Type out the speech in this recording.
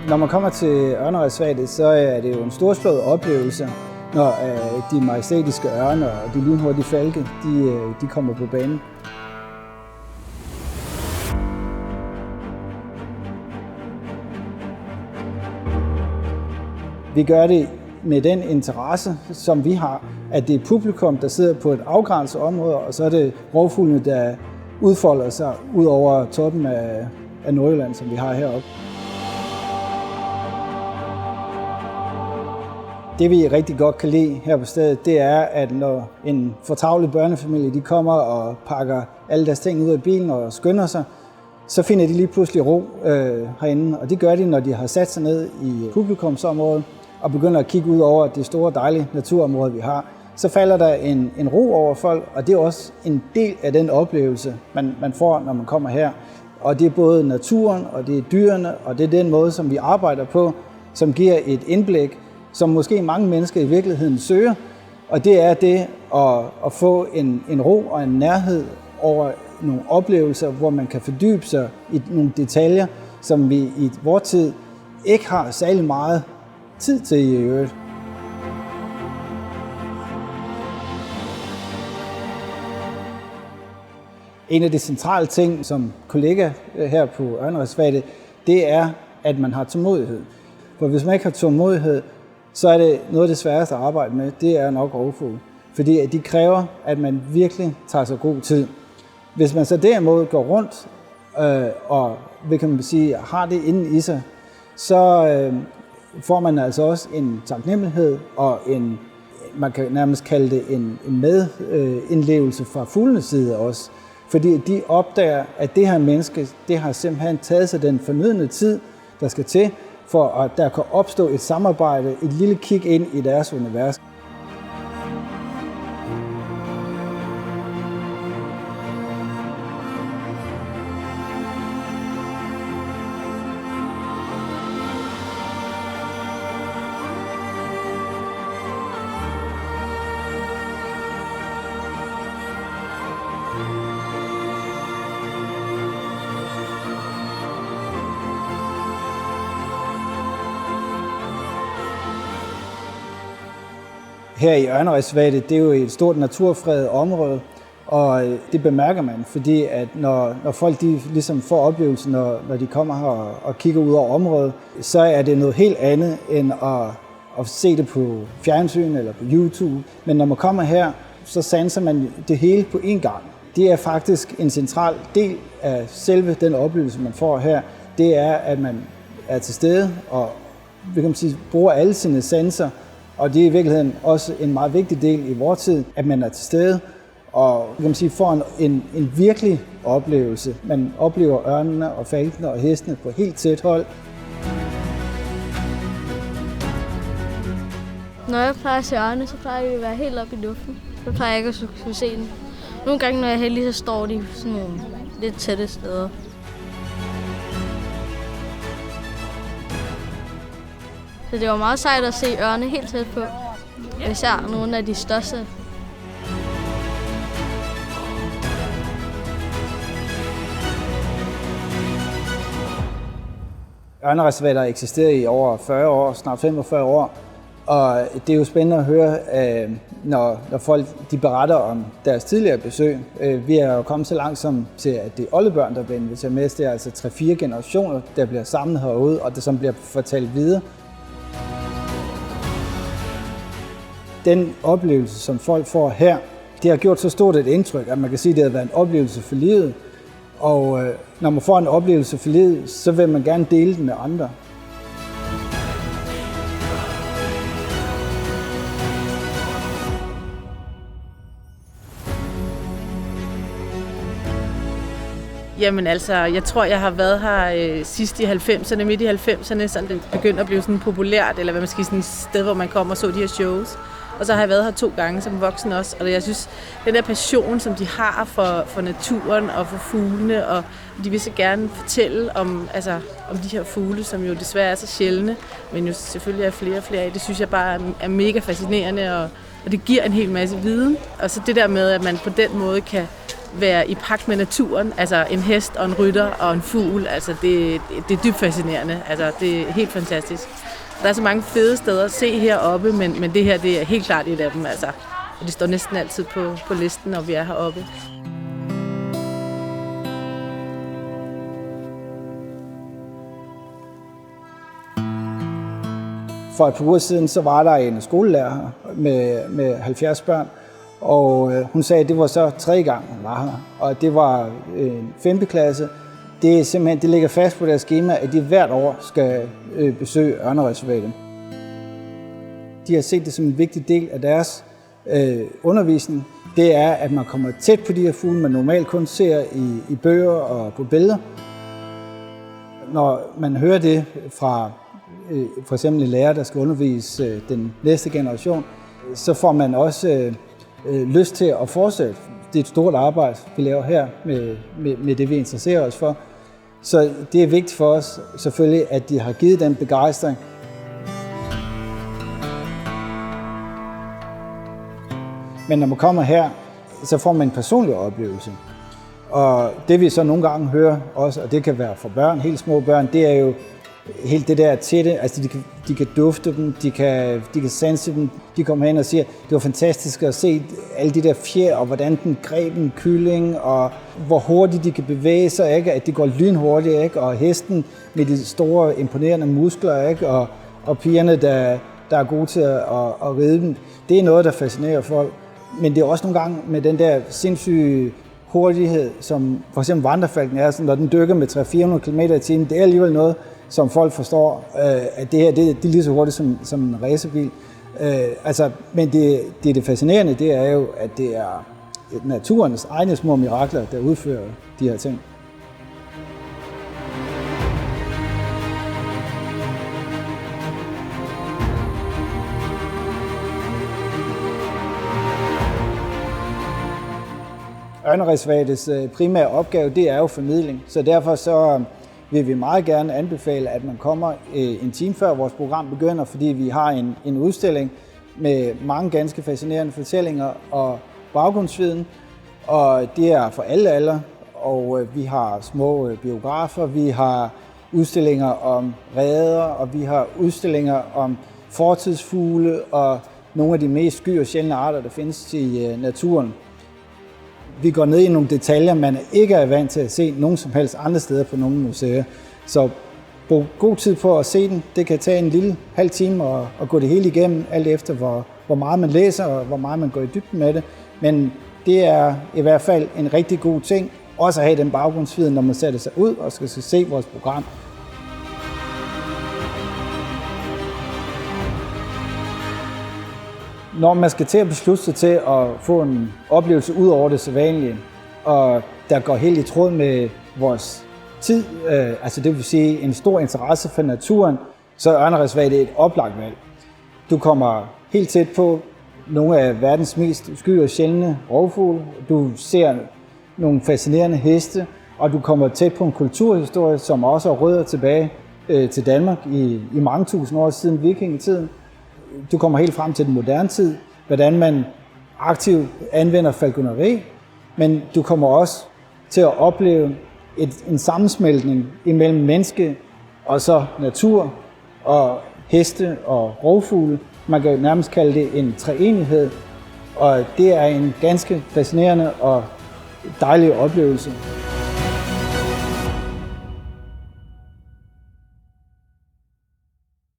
Når man kommer til ørnereservatet, så er det jo en storslået oplevelse, når de majestætiske ørner og de lynhurtige falke, de kommer på banen. Vi gør det med den interesse, som vi har, at det er publikum, der sidder på et afgrænset område, og så er det rovfuglene, der udfolder sig ud over toppen af Nordjylland, som vi har heroppe. Det vi rigtig godt kan lide her på stedet, det er, at når en fortravlet børnefamilie de kommer og pakker alle deres ting ud af bilen og skynder sig, så finder de lige pludselig ro herinde. Og det gør de, når de har sat sig ned i publikumsområdet og begynder at kigge ud over det store, dejlige naturområde, vi har. Så falder der en ro over folk, og det er også en del af den oplevelse, man får, når man kommer her. Og det er både naturen, og det er dyrene, og det er den måde, som vi arbejder på, som giver et indblik, som måske mange mennesker i virkeligheden søger. Og det er det at få en ro og en nærhed over nogle oplevelser, hvor man kan fordybe sig i nogle detaljer, som vi i vores tid ikke har særlig meget tid til i øvrigt. En af de centrale ting som kollega her på ørnereservatet, det er, at man har tålmodighed. For hvis man ikke har tålmodighed, så er det noget af det sværeste at arbejde med, det er nok rovfugle. Fordi de kræver, at man virkelig tager sig god tid. Hvis man så derimod går rundt og kan man sige, har det inde i sig, så får man altså også en taknemmelighed og man kan nærmest kalde det en medindlevelse fra fuglenes side også. Fordi de opdager, at det her menneske, det har simpelthen taget sig den fornødne tid, der skal til, for at der kan opstå et samarbejde, et lille kig ind i deres univers. Her i ørnereservatet, det er jo et stort naturfredet område, og det bemærker man, fordi at når folk de ligesom får oplevelsen, når de kommer her og kigger ud over området, så er det noget helt andet end at se det på fjernsyn eller på YouTube. Men når man kommer her, så sanser man det hele på én gang. Det er faktisk en central del af selve den oplevelse, man får her. Det er, at man er til stede og bruger alle sine sanser. Og det er i virkeligheden også en meget vigtig del i vores tid, at man er til stede og får en virkelig oplevelse. Man oplever ørnene og falkene og hestene på helt tæt hold. Når jeg plejer at se ørne, så plejer de at være helt oppe i luften. Så plejer jeg ikke at kunne se dem. Nogle gange, når jeg er heldig, så står de sådan nogle lidt tætte steder. Så det var meget sejt at se ørne helt tæt på. Især nogle af de største. Ørnereservatet har eksisteret i over 40 år, snart 45 år. Og det er jo spændende at høre, når folk de beretter om deres tidligere besøg. Vi er jo kommet så langt som til, at det er oldebørn, der bliver inviteret med. Det er altså 3-4 generationer, der bliver samlet herude, og det som bliver fortalt videre. Den oplevelse, som folk får her, det har gjort så stort et indtryk, at man kan sige, at det har været en oplevelse for livet. Og når man får en oplevelse for livet, så vil man gerne dele den med andre. Jamen altså, jeg tror, jeg har været her sidst i 90'erne, midt i 90'erne, så det begyndte at blive sådan populært, eller hvad man skal sige, sådan et sted, hvor man kommer og så de her shows. Og så har jeg været her 2 gange som voksen også, og jeg synes, den der passion, som de har for naturen og for fuglene, og de vil så gerne fortælle om de her fugle, som jo desværre er så sjældne, men jo selvfølgelig er flere og flere af, det synes jeg bare er mega fascinerende, og det giver en hel masse viden. Og så det der med, at man på den måde kan være i pagt med naturen. Altså en hest og en rytter og en fugl. Altså det er dybt fascinerende. Altså det er helt fantastisk. Der er så mange fede steder at se heroppe, men det her det er helt klart et af dem. Altså. Og det står næsten altid på listen, når vi er heroppe. For et par uger siden, så var der en skolelærer her med 70 børn, og hun sagde, at det var så 3. gang, hun var her, og det var en 5. klasse. Det er simpelthen, det ligger fast på deres skema, at de hvert år skal besøge ørnereservatet. De har set det som en vigtig del af deres undervisning. Det er, at man kommer tæt på de her fugle, man normalt kun ser i bøger og på billeder. Når man hører det fra for eksempel en lærer, der skal undervise den næste generation, så får man også lyst til at fortsætte. Det er et stort arbejde, vi laver her med det, vi interesserer os for. Så det er vigtigt for os selvfølgelig, at de har givet den begejstring. Men når man kommer her, så får man en personlig oplevelse. Og det vi så nogle gange hører også, og det kan være for børn, helt små børn, det er jo helt det der tætte, altså de kan dufte dem, de kan sanse dem. De kommer hen og siger, det var fantastisk at se alle de der fjer, og hvordan den greb en kylling, og hvor hurtigt de kan bevæge sig, ikke? At de går lynhurtigt, ikke? Og hesten med de store, imponerende muskler, ikke? Og pigerne, der er gode til at ride dem. Det er noget, der fascinerer folk. Men det er også nogle gange med den der sindssyge hurtighed, som for eksempel vandrefalken er, når den dykker med 300-400 km/t. Det er alligevel noget, som folk forstår, at det her det er lige så hurtigt som en racerbil. Men det fascinerende, det er jo, at det er naturens egne små mirakler, der udfører de her ting. Ørnereservatets primære opgave, det er jo formidling, så derfor så vil vi meget gerne anbefale, at man kommer en time før vores program begynder, fordi vi har en udstilling med mange ganske fascinerende fortællinger og baggrundsviden, og det er for alle aldre, og vi har små biografer, vi har udstillinger om reder, og vi har udstillinger om fortidsfugle og nogle af de mest sky og sjældne arter, der findes i naturen. Vi går ned i nogle detaljer, man ikke er vant til at se nogen som helst andre steder på nogle museer. Så brug god tid på at se den. Det kan tage en lille halv time at gå det hele igennem, alt efter hvor meget man læser og hvor meget man går i dybden med det. Men det er i hvert fald en rigtig god ting, også at have den baggrundsviden, når man sætter sig ud og skal se vores program. Når man skal til at beslutte sig til at få en oplevelse ud over det sædvanlige, og der går helt i tråd med vores tid, altså det vil sige en stor interesse for naturen, så er ørnereservatet et oplagt valg. Du kommer helt tæt på nogle af verdens mest sky og sjældne rovfugle, du ser nogle fascinerende heste, og du kommer tæt på en kulturhistorie, som også har rødder tilbage til Danmark i mange tusind år siden vikingetiden. Du kommer helt frem til den moderne tid, hvordan man aktivt anvender falkoneri, men du kommer også til at opleve en sammensmeltning imellem menneske og så natur og heste og rovfugle. Man kan nærmest kalde det en treenighed, og det er en ganske fascinerende og dejlig oplevelse.